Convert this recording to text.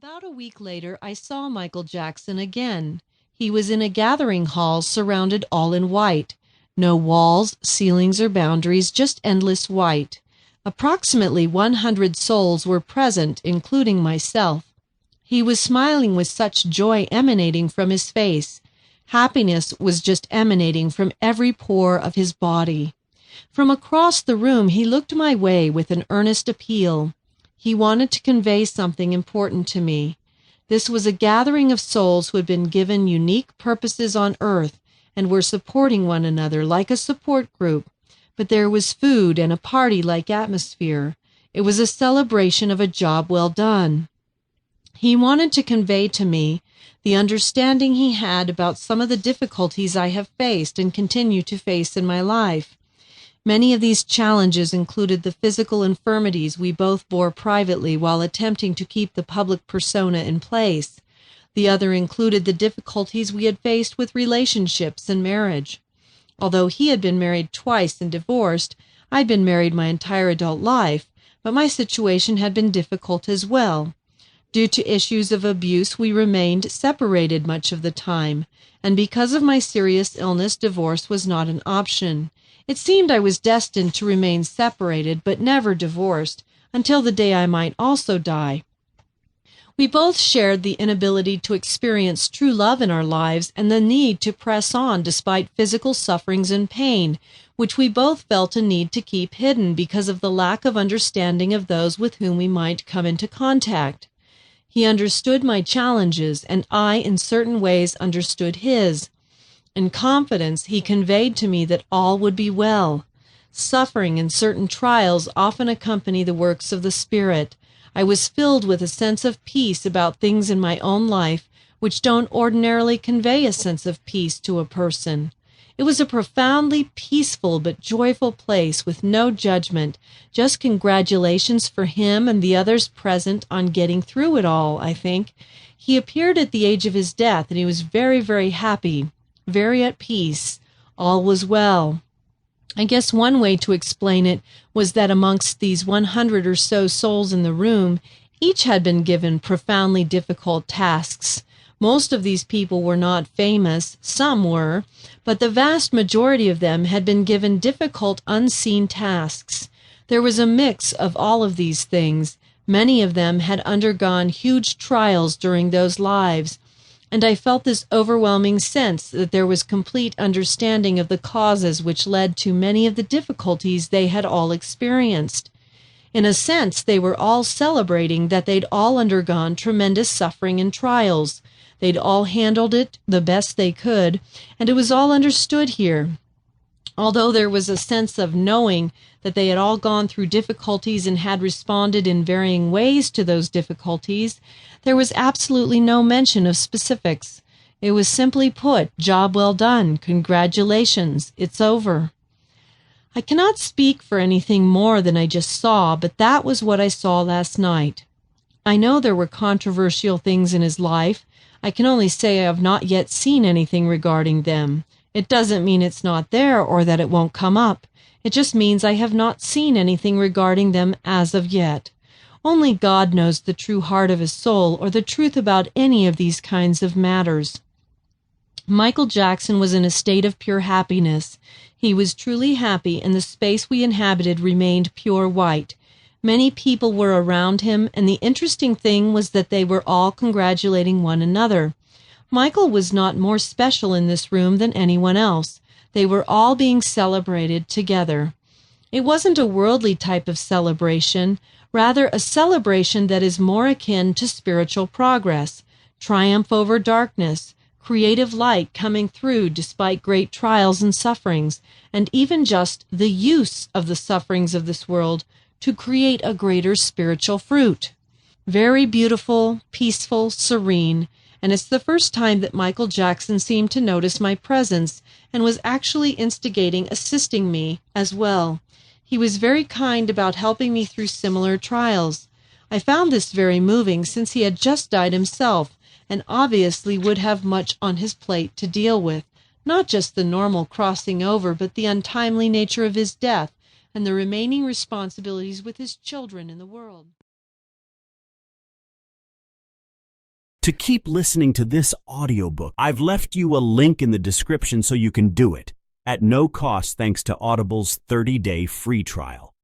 About a week later, I saw Michael Jackson again. He was in a gathering hall surrounded all in white. No walls, ceilings, or boundaries, just endless white. Approximately 100 souls were present, including myself. He was smiling with such joy emanating from his face. Happiness was just emanating from every pore of his body. From across the room, he looked my way with an earnest appeal. He wanted to convey something important to me. This was a gathering of souls who had been given unique purposes on earth and were supporting one another like a support group. But there was food and a party-like atmosphere. It was a celebration of a job well done. He wanted to convey to me the understanding he had about some of the difficulties I have faced and continue to face in my life. Many of these challenges included the physical infirmities we both bore privately while attempting to keep the public persona in place. The other included the difficulties we had faced with relationships and marriage. Although he had been married twice and divorced, I'd been married my entire adult life, but my situation had been difficult as well. Due to issues of abuse, we remained separated much of the time, and because of my serious illness, divorce was not an option. It seemed I was destined to remain separated, but never divorced, until the day I might also die. We both shared the inability to experience true love in our lives and the need to press on despite physical sufferings and pain, which we both felt a need to keep hidden because of the lack of understanding of those with whom we might come into contact. He understood my challenges, and I, in certain ways, understood his. In confidence, he conveyed to me that all would be well. Suffering and certain trials often accompany the works of the Spirit. I was filled with a sense of peace about things in my own life which don't ordinarily convey a sense of peace to a person. It was a profoundly peaceful but joyful place with no judgment, just congratulations for him and the others present on getting through it all, I think. He appeared at the age of his death, and he was very, very happy. Very at peace. All was well. I guess one way to explain it was that amongst these 100 or so souls in the room, each had been given profoundly difficult tasks. Most of these people were not famous, some were, but the vast majority of them had been given difficult unseen tasks. There was a mix of all of these things. Many of them had undergone huge trials during those lives, and I felt this overwhelming sense that there was complete understanding of the causes which led to many of the difficulties they had all experienced. In a sense, they were all celebrating that they'd all undergone tremendous suffering and trials. They'd all handled it the best they could, and it was all understood here. Although there was a sense of knowing that they had all gone through difficulties and had responded in varying ways to those difficulties, there was absolutely no mention of specifics. It was simply put, job well done, congratulations, it's over. I cannot speak for anything more than I just saw, but that was what I saw last night. I know there were controversial things in his life. I can only say I have not yet seen anything regarding them. It doesn't mean it's not there or that it won't come up. It just means I have not seen anything regarding them as of yet. Only God knows the true heart of his soul or the truth about any of these kinds of matters. Michael Jackson was in a state of pure happiness. He was truly happy, and the space we inhabited remained pure white. Many people were around him, and the interesting thing was that they were all congratulating one another. Michael was not more special in this room than anyone else. They were all being celebrated together. It wasn't a worldly type of celebration, rather a celebration that is more akin to spiritual progress, triumph over darkness, creative light coming through despite great trials and sufferings, and even just the use of the sufferings of this world to create a greater spiritual fruit. Very beautiful, peaceful, serene, and it's the first time that Michael Jackson seemed to notice my presence and was actually instigating, assisting me as well. He was very kind about helping me through similar trials. I found this very moving since he had just died himself and obviously would have much on his plate to deal with, not just the normal crossing over, but the untimely nature of his death and the remaining responsibilities with his children in the world. To keep listening to this audiobook, I've left you a link in the description so you can do it, at no cost thanks to Audible's 30-day free trial.